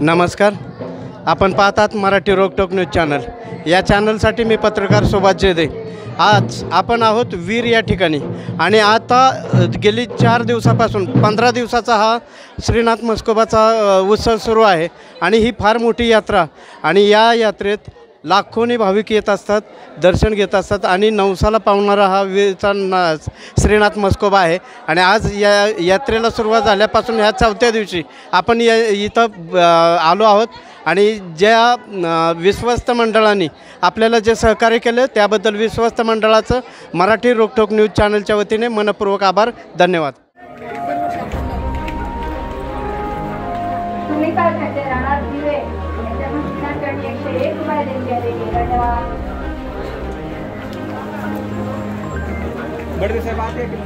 नमस्कार. आपण पाहतात मराठी रोकटोक न्यूज चॅनल. या चॅनलसाठी मी पत्रकार सुभाष जेदे. आज आपण आहोत वीर या ठिकाणी आणि आता गेली 4 दिवसापासून 15 दिवसाचा हा श्रीनाथ म्हस्कोबाचा उत्सव सुरू आहे आणि ही फार मोठी यात्रा आणि या यात्रेत लाखोनी भाविक येत असतात, दर्शन घेत असतात आणि नवसाला पावणारा हा वीरचा श्रीनाथ म्हस्कोबा आहे. आणि आज या यात्रेला सुरुवात झाल्यापासून ह्या 4थ्या दिवशी आपण इथं आलो आहोत आणि ज्या विश्वस्त मंडळांनी आपल्याला जे सहकार्य केलं त्याबद्दल विश्वस्त मंडळाचं मराठी रोकठोक न्यूज चॅनलच्या वतीने मनपूर्वक आभार. धन्यवाद. बड़े साहब आते हैं कि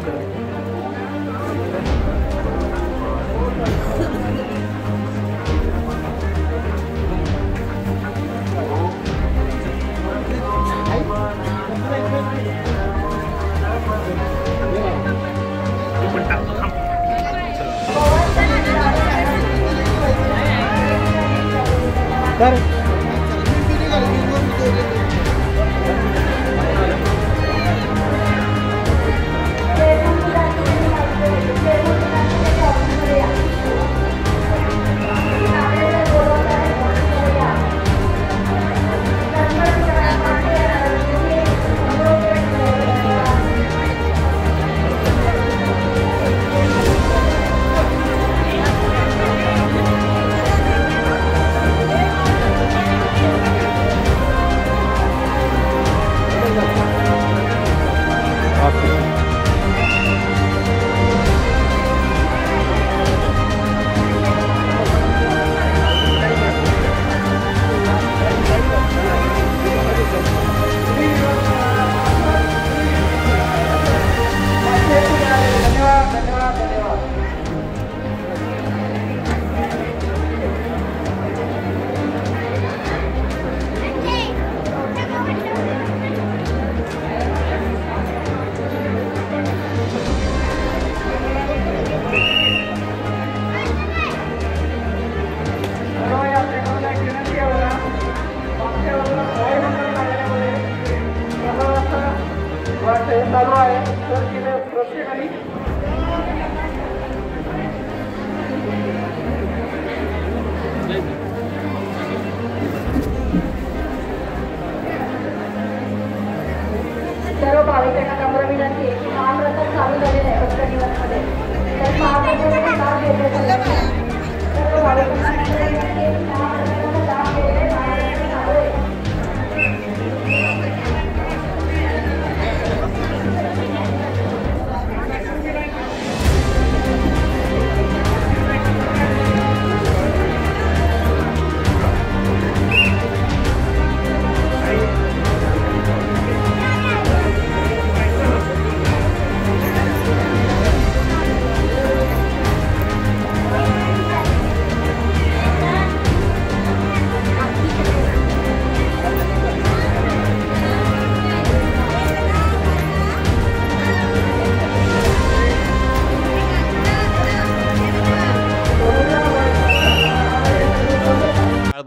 सर्व भाविकांना नम्र विनंती आहे की महाप्रसाद चालू झालेला आहे भक्त निवासमध्ये. तर महाप्रसादाचा लाभ घेण्यासाठी सर्व भाविकांना नम्र विनंती आहे की महाप्रसादाचा लाभ घेण्यासाठी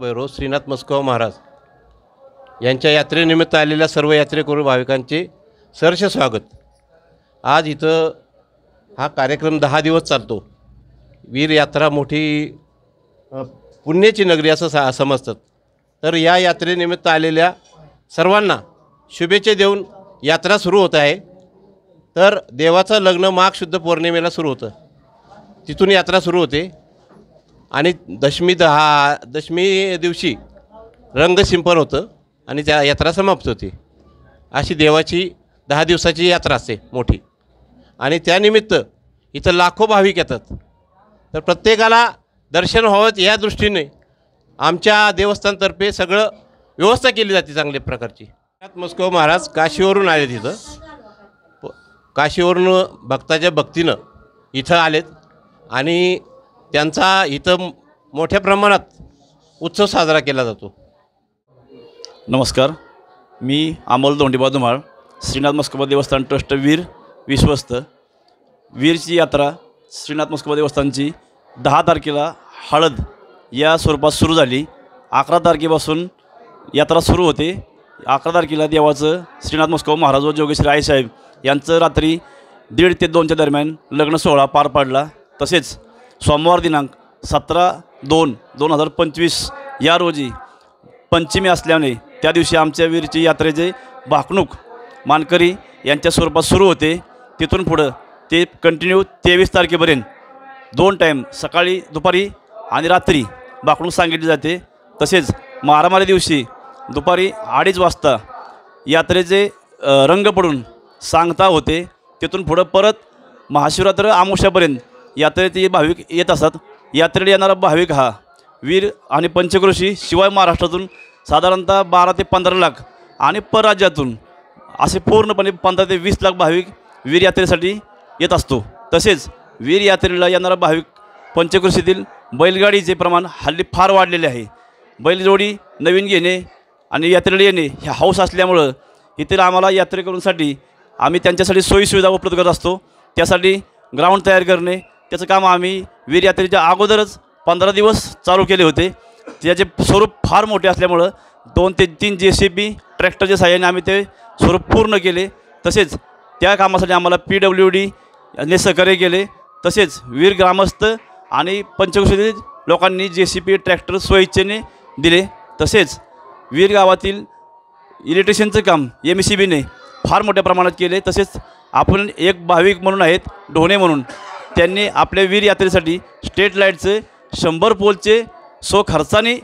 भैरव श्रीनाथ म्हस्कोबा महाराज यांच्या यात्रेनिमित्त आलेल्या सर्व यात्रेकरू भाविकांचे सहर्ष स्वागत. आज इथं हा कार्यक्रम 10 दिवस चालतो. वीर यात्रा मोठी पुण्याची नगरी असं समजतात. तर या यात्रेनिमित्त आलेल्या सर्वांना शुभेच्छा देऊन यात्रा सुरू होत आहे. तर देवाचं लग्न माघ शुद्ध पौर्णिमेला सुरू होतं, तिथून यात्रा सुरू होते आणि दशमी दिवशी रंगसिंपन होतं आणि त्या यात्रा समाप्त होते. अशी देवाची 10 दिवसाची यात्रा असते मोठी आणि त्यानिमित्त इथं लाखो भाविक येतात. तर प्रत्येकाला दर्शन व्हावं या दृष्टीने आमच्या देवस्थानतर्फे सगळं व्यवस्था केली जाते चांगल्या प्रकारची. श्रीनाथ म्हस्कोबा महाराज काशीवरून आले. तिथं काशीवरून भक्ताच्या भक्तीनं इथं आलेत आणि त्यांचा इथं मोठ्या प्रमाणात उत्सव साजरा केला जातो. नमस्कार, मी अमोल दोंडीबा धुमाळ, श्रीनाथ म्हस्कोबा देवस्थान ट्रस्ट वीर विश्वस्त. वीरची यात्रा श्रीनाथ म्हस्कोबा देवस्थानची 10 तारखेला हळद या स्वरूपात सुरू झाली. 11 तारखेपासून यात्रा सुरू होते. 11 तारखेला देवाचं श्रीनाथ मस्को महाराज व जोगेश्वरी आईसाहेब यांचं रात्री 1:30 ते 2च्या दरम्यान लग्न सोहळा पार पाडला. तसेच सोमवार दिनांक 17/2/2025 या रोजी पंचमी असल्याने त्या दिवशी आमच्या वीरची यात्रेचे भाकणूक मानकरी यांच्या स्वरूपात सुरू होते. तिथून पुढं ते कंटिन्यू 23 तारखेपर्यंत 2 टाईम सकाळी दुपारी आणि रात्री भाकणूक सांगितली जाते. तसेच मारामारी दिवशी दुपारी 2:30 वाजता यात्रेचे रंग पडून सांगता होते. तिथून पुढं परत महाशिवरात्र अमावस्यापर्यंत यात्रेत भाविक येत असतात. यात्रेला येणारा भाविक हा वीर आणि पंचक्रोशी शिवाय महाराष्ट्रातून साधारणतः 12 ते 15 लाख आणि परराज्यातून असे पूर्णपणे 15 ते 20 लाख भाविक वीर यात्रेसाठी येत असतो. तसेच वीर यात्रेला येणारा भाविक पंचक्रोशीतील बैलगाडीचे प्रमाण हल्ली फार वाढलेले आहे. बैलजोडी नवीन घेणे आणि यात्रेला येणे हे हौस असल्यामुळं इथे आम्हाला यात्रेकरूंसाठी आम्ही त्यांच्यासाठी सोयीसुविधा उपलब्ध करत असतो. त्यासाठी ग्राउंड तयार करणे त्याचं काम आम्ही वीर यात्रेच्या अगोदरच 15 दिवस चालू केले होते. त्याचे स्वरूप फार मोठे असल्यामुळं 2 ते 3 JCB ट्रॅक्टरच्या सहाय्याने आम्ही ते स्वरूप पूर्ण केले. तसेच त्या कामासाठी आम्हाला PWD यांनी सहकार्य केले. तसेच वीर ग्रामस्थ आणि पंचक्रोशीतील लोकांनी JCB ट्रॅक्टर स्वइच्छेने दिले. तसेच वीर गावातील इलेक्ट्रिशियनचं काम MECBने फार मोठ्या प्रमाणात केले. तसेच आपण एक भाविक म्हणून आहेत ढोणे म्हणून त्यांनी आपल्या वीर यात्रेसाठी स्ट्रीट लाईटचे 100 पोलचे खर्चाने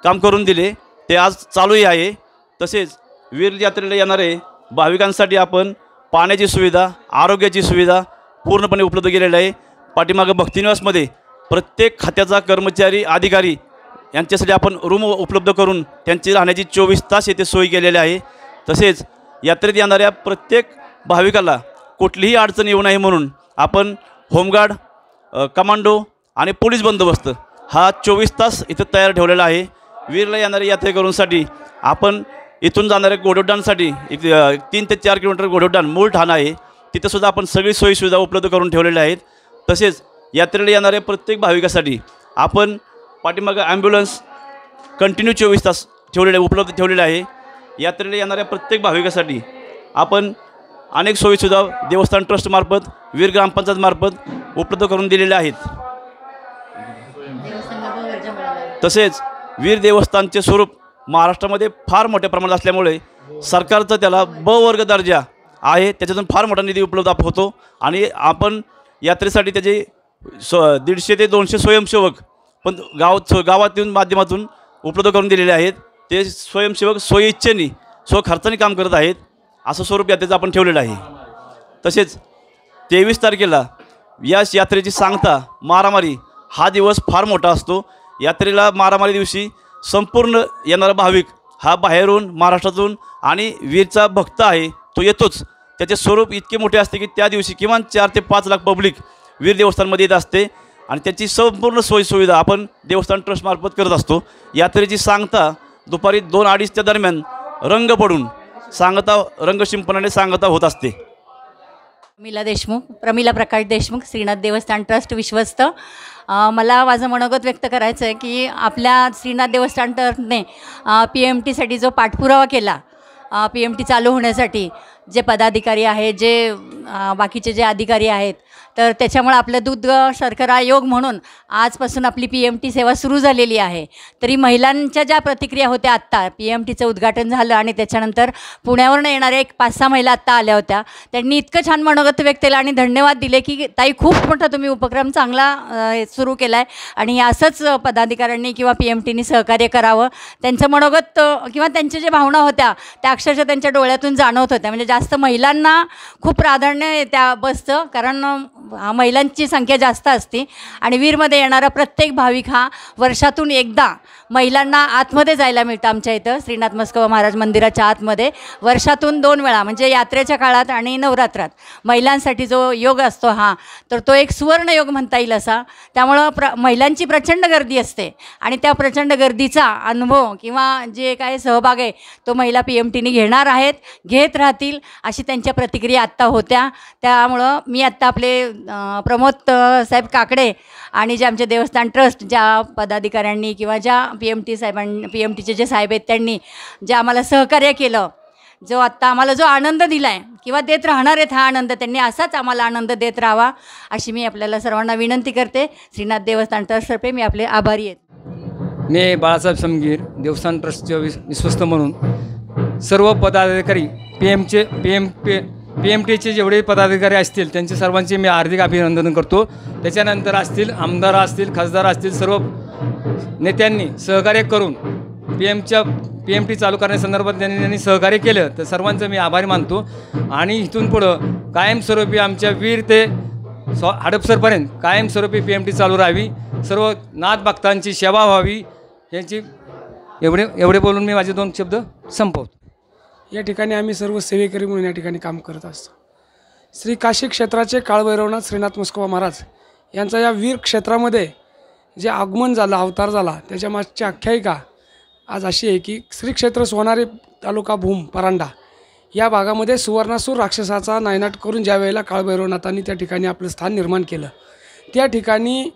काम करून दिले. ते आज चालूही आहे. तसेच वीर यात्रेला येणारे भाविकांसाठी आपण पाण्याची सुविधा आरोग्याची सुविधा पूर्णपणे उपलब्ध केलेली आहे. पाठीमागं भक्तिनिवासमध्ये प्रत्येक खात्याचा कर्मचारी अधिकारी यांच्यासाठी आपण रूम उपलब्ध करून त्यांची राहण्याची 24 तास येथे सोय केलेली आहे. तसेच यात्रेत येणाऱ्या प्रत्येक भाविकाला कुठलीही अडचण येऊ नये म्हणून आपण होमगार्ड कमांडो आणि पोलीस बंदोबस्त हा 24 तास इथं तयार ठेवलेला आहे. वीरला येणाऱ्या यात्रेकरूंसाठी आपण इथून जाणाऱ्या गोडोड्डांसाठी 3 ते 4 किलोमीटर गोडोड्डाण मूळ ठाणा आहे. तिथंसुद्धा आपण सगळी सोयीसुविधा उपलब्ध करून ठेवलेल्या आहेत. तसेच यात्रेला येणाऱ्या प्रत्येक भाविकासाठी आपण पाठीमागं ॲम्ब्युलन्स कंटिन्यू 24 तास उपलब्ध ठेवलेले आहे. यात्रेला येणाऱ्या प्रत्येक भाविकासाठी आपण अनेक सोयीसुविधा देवस्थान ट्रस्टमार्फत वीर ग्रामपंचायतमार्फत उपलब्ध करून दिलेल्या आहेत. तसेच वीर देवस्थानचे स्वरूप महाराष्ट्रामध्ये फार मोठ्या प्रमाणात असल्यामुळे सरकारचा त्याला ब वर्ग दर्जा आहे. त्याच्यातून फार मोठा निधी उपलब्ध होतो आणि आपण यात्रेसाठी त्याचे 150 ते 200 स्वयंसेवक पण गावातून माध्यमातून उपलब्ध करून दिलेले आहेत. ते स्वयंसेवक स्वइच्छेने खर्चाने काम करत आहेत. असं स्वरूप यात्रेचं आपण ठेवलेलं आहे. तसेच 23 तारखेला या यात्रेची सांगता मारामारी हा दिवस फार मोठा असतो. यात्रेला मारामारी दिवशी संपूर्ण येणारा भाविक हा बाहेरून महाराष्ट्रातून आणि वीरचा भक्त आहे तो येतोच. त्याचे स्वरूप इतके मोठे असते की त्या दिवशी किमान 4 ते 5 लाख पब्लिक वीर देवस्थानमध्ये येत असते आणि त्याची संपूर्ण सोयीसुविधा आपण देवस्थान ट्रस्टमार्फत करत असतो. यात्रेची सांगता दुपारी 2-2:30च्या दरम्यान रंग पडून रंग शिंपणाने सांगता होत असते. प्रमिला प्रकाश देशमुख श्रीनाथ देवस्थान ट्रस्ट विश्वस्त. मला माझं मनोगत व्यक्त करायचं आहे की आपल्या श्रीनाथ देवस्थान ट्रस्टने PMTसाठी जो पाठपुरावा केला PMT चालू होण्यासाठी जे पदाधिकारी आहेत जे बाकीचे जे अधिकारी आहेत तर त्याच्यामुळे आपलं दूध शर्करा योग म्हणून आजपासून आपली PMT सेवा सुरू झालेली आहे. तरी महिलांच्या ज्या प्रतिक्रिया होत्या आत्ता PMTचं उद्घाटन झालं आणि त्याच्यानंतर पुण्यावरून येणाऱ्या 5-6 महिला आत्ता आल्या होत्या. त्यांनी इतकं छान मनोगत व्यक्त केलं आणि धन्यवाद दिले की ताई खूप मोठा तुम्ही उपक्रम चांगला सुरू केला आहे आणि असंच पदाधिकाऱ्यांनी किंवा PMTनी सहकार्य करावं. त्यांचं मनोगत किंवा त्यांच्या ज्या भावना होत्या त्या अक्षरशः त्यांच्या डोळ्यातून जाणवत होत्या. म्हणजे जास्त महिलांना खूप प्राधान्य त्या बसचं कारण महिलांची संख्या जास्त असते आणि वीरमध्ये येणारा प्रत्येक भाविक हा वर्षातून एकदा महिलांना आतमध्ये जायला मिळतं. आमच्या इथं श्रीनाथ मस्कोबा महाराज मंदिराच्या आतमध्ये वर्षातून 2 वेळा म्हणजे यात्रेच्या काळात आणि नवरात्रात महिलांसाठी जो योग असतो हा तर तो एक सुवर्ण योग म्हणता येईल असा. त्यामुळं महिलांची प्रचंड गर्दी असते आणि त्या प्रचंड गर्दीचा अनुभव किंवा जे काय सहभाग आहे तो महिला PMTनी घेणार आहेत घेत राहतील अशी त्यांच्या प्रतिक्रिया आत्ता होत्या. त्यामुळं मी आत्ता आपले प्रमोद साहेब काकडे आणि जे आमचे देवस्थान ट्रस्ट ज्या पदाधिकाऱ्यांनी किंवा ज्या PMTचे जे साहेब आहेत त्यांनी जे आम्हाला सहकार्य केलं, जो आत्ता आम्हाला जो आनंद दिला आहे किंवा देत राहणार आहेत, हा आनंद त्यांनी असाच आम्हाला आनंद देत राहावा अशी मी आपल्याला सर्वांना विनंती करते. श्रीनाथ देवस्थान ट्रस्टतर्फे मी आपले आभारी आहेत. मी बाळासाहेब समगीर देवस्थान ट्रस्टचे विश्वस्त म्हणून सर्व पदाधिकारी PMTचे जेवढे पदाधिकारी असतील त्यांचे सर्वांचे मी हार्दिक अभिनंदन करतो. त्याच्यानंतर असतील आमदार असतील, खासदार असतील, सर्व नेत्यांनी सहकार्य करून PMT चालू करण्यासंदर्भात त्यांनी सहकार्य केलं, तर सर्वांचं मी आभारी मानतो. आणि इथून पुढं कायमस्वरूपी आमच्या वीर ते हडपसरपर्यंत कायमस्वरूपी PMT चालू राहावी, सर्व नाथ भक्तांची सेवा व्हावी, यांची एवढे बोलून मी माझे 2 शब्द संपवतो. या ठिकाणी आम्ही सर्व सेवेकरी म्हणून या ठिकाणी काम करत असतो. श्री काशी क्षेत्राचे काळभैरवनाथ श्रीनाथ म्हस्कोबा महाराज यांचा या वीर क्षेत्रामध्ये जे आगमन झालं, अवतार झाला, त्याच्या मागची आख्यायिका आज अशी आहे की श्री क्षेत्र सोनारी तालुका भूम परांडा या भागामध्ये सुवर्णासूर राक्षसाचा नायनाट करून ज्या वेळेला काळभैरवनाथांनी त्या ठिकाणी आपलं स्थान निर्माण केलं, त्या ठिकाणी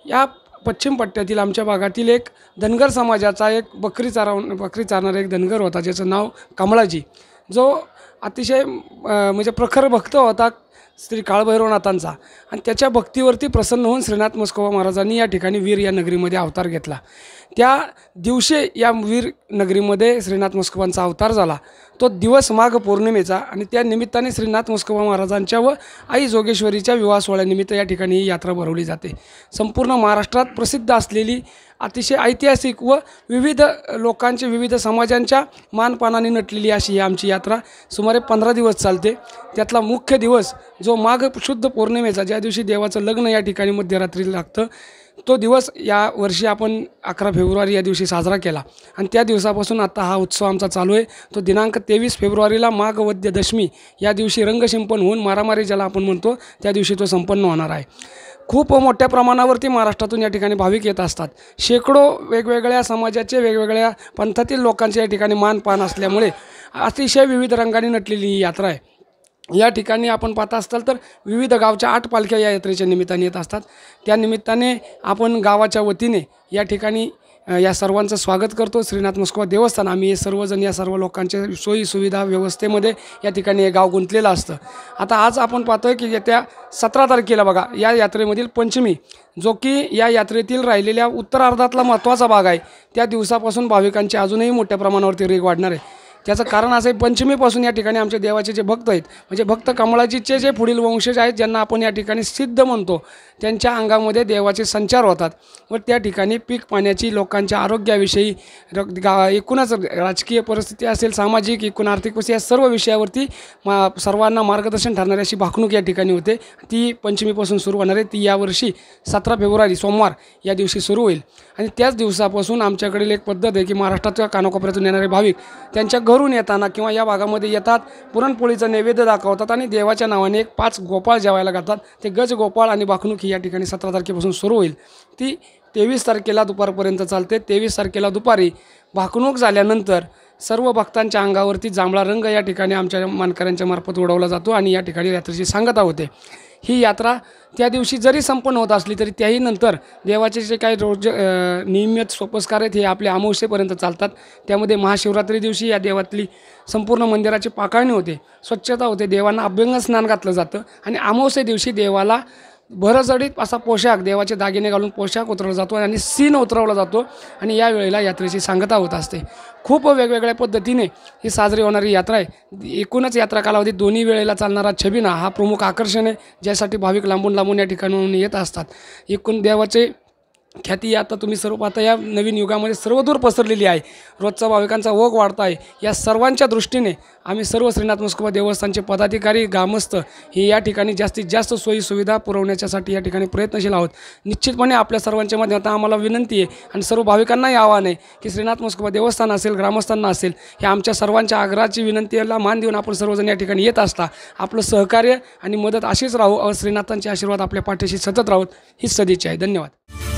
या पश्चिम पट्ट्यातील आमच्या भागातील एक धनगर समाजाचा एक बकरी चारणारा एक धनगर होता, ज्याचं नाव कमळाजी, जो अतिशय म्हणजे प्रखर भक्त होता श्री काळभैरवनाथांचा. आणि त्याच्या भक्तीवरती प्रसन्न होऊन श्रीनाथ म्हस्कोबा महाराजांनी या ठिकाणी वीर या नगरीमध्ये अवतार घेतला. त्या दिवशी या वीर नगरीमध्ये श्रीनाथ म्हस्कोबांचा अवतार झाला, तो दिवस माघ पौर्णिमेचा. आणि त्या निमित्ताने श्रीनाथ म्हस्कोबा महाराजांच्या व आई जोगेश्वरीच्या विवाह सोहळ्यानिमित्त या ठिकाणी ही यात्रा भरवली जाते. संपूर्ण महाराष्ट्रात प्रसिद्ध असलेली अतिशय ऐतिहासिक व विविध लोकांचे विविध समाजांच्या मानपानाने नटलेली अशी ही आमची यात्रा सुमारे 15 दिवस चालते. त्यातला मुख्य दिवस जो माघ शुद्ध पौर्णिमेचा, ज्या दिवशी देवाचं लग्न या ठिकाणी मध्यरात्री लागतं, तो दिवस या वर्षी आपण 11 फेब्रुवारी या दिवशी साजरा केला. आणि त्या दिवसापासून आता हा उत्सव आमचा चालू आहे. तो दिनांक 23 फेब्रुवारीला माघ वद्य दशमी या दिवशी रंगशिंपन होऊन मारामारी ज्याला आपण म्हणतो त्या दिवशी तो संपन्न होणार आहे. खूप मोठ्या प्रमाणावरती महाराष्ट्रातून या ठिकाणी भाविक येत असतात. शेकडो वेगवेगळ्या समाजाचे वेगवेगळ्या पंथातील लोकांचे या ठिकाणी मानपान असल्यामुळे अतिशय विविध रंगाने नटलेली ही यात्रा आहे. या ठिकाणी आपण पाहत असाल तर विविध गावच्या 8 पालख्या या यात्रेच्या निमित्ताने येत असतात. त्या निमित्ताने आपण गावाच्या वतीने या ठिकाणी या सर्वांचं स्वागत करतो. श्रीनाथ म्हस्कोबा देवस्थान आम्ही हे सर्वजण या सर्व लोकांच्या सोयी सुविधा व्यवस्थेमध्ये या ठिकाणी हे गाव गुंतलेलं असतं. आता आज आपण पाहतोय की येत्या 17 तारखेला बघा या यात्रेमधील पंचमी, जो की या यात्रेतील राहिलेल्या उत्तरार्धातला महत्त्वाचा भाग आहे, त्या दिवसापासून भाविकांची अजूनही मोठ्या प्रमाणावरती रेग वाढणार आहे. त्याचं कारण असं आहे, पंचमीपासून या ठिकाणी आमच्या देवाचे जे भक्त आहेत, म्हणजे भक्त कमळाजीचे जे पुढील वंशज आहेत, ज्यांना आपण या ठिकाणी सिद्ध म्हणतो, त्यांच्या अंगामध्ये देवाचे संचार होतात व त्या ठिकाणी पीक पाण्याची, लोकांच्या आरोग्याविषयी, एकूणच राजकीय परिस्थिती असेल, सामाजिक, एकूण आर्थिक परिस्थिती या सर्व विषयावरती सर्वांना मार्गदर्शन ठरणारी अशी भाकणूक या ठिकाणी होते. ती पंचमीपासून सुरू होणार आहे. ती यावर्षी 17 फेब्रुवारी सोमवार या दिवशी सुरू होईल. आणि त्याच दिवसापासून आमच्याकडील एक पद्धत आहे की महाराष्ट्राच्या कानाकोपऱ्यातून येणारे भाविक त्यांच्या घरून येताना किंवा या भागामध्ये येतात, पुरणपोळीचा नैवेद्य दाखवतात आणि देवाच्या नावाने 5 गोपाळ जेवायला घालतात. ते गज गोपाळ आणि भाकणूक ही या ठिकाणी 17 तारखेपासून सुरू होईल. ती 23 तारखेला दुपारपर्यंत चालते. 23 तारखेला दुपारी भाकणूक झाल्यानंतर सर्व भक्तांच्या अंगावरती जांभळा रंग या ठिकाणी आमच्या मानकऱ्यांच्या मार्फत उडवला जातो आणि या ठिकाणी यात्रेची सांगता होते. ही यात्रा त्या दिवशी जरी संपन्न होत असली तरी त्याही नंतर देवाचे जे काही रोज नियमित सोपस्कार आहेत हे आपल्या अमावस्येपर्यंत चालतात. त्यामध्ये महाशिवरात्री दिवशी या देवातली संपूर्ण मंदिराची पाकाळणी होते, स्वच्छता होते, देवांना अभ्यंग स्नान घातलं जातं आणि अमावस्ये दिवशी देवाला भरजडीत असा पोशाख, देवाचे दागिने घालून पोशाख उतरवला जातो आणि सीन उतरवला जातो आणि या वेळेला यात्रेची सांगता होत असते. खूप वेगवेगळ्या पद्धतीने ही साजरी होणारी यात्रा आहे. एकूणच यात्रा कालावधीत दोन्ही वेळेला चालणारा छबिना हा प्रमुख आकर्षण आहे, ज्यासाठी भाविक लांबून लांबून या ठिकाणाहून येत असतात. एकूण देवाचे ख्याती आता तुम्ही सर्व पाहता या नवीन युगामध्ये सर्वदूर पसरलेली आहे. रोजचा भाविकांचा ओघ वाढता आहे. या सर्वांच्या दृष्टीने आम्ही सर्व श्रीनाथ म्हस्कोबा देवस्थानचे पदाधिकारी, ग्रामस्थ हे या ठिकाणी जास्तीत जास्त सोयी सुविधा पुरवण्याच्यासाठी या ठिकाणी प्रयत्नशील आहोत. निश्चितपणे आपल्या सर्वांच्या माध्यमातून आम्हाला विनंती आहे आणि सर्व भाविकांनाही आव्हान आहे की श्रीनाथ म्हस्कोबा देवस्थान असेल, ग्रामस्थांना असेल, हे आमच्या सर्वांच्या आग्रहाची विनंतीला मान देऊन आपण सर्वजण या ठिकाणी येत असता आपलं सहकार्य आणि मदत अशीच राहू. श्रीनाथांचे आशीर्वाद आपल्या पाठीशी सतत राहूत हीच सदिच्छा आहे. धन्यवाद.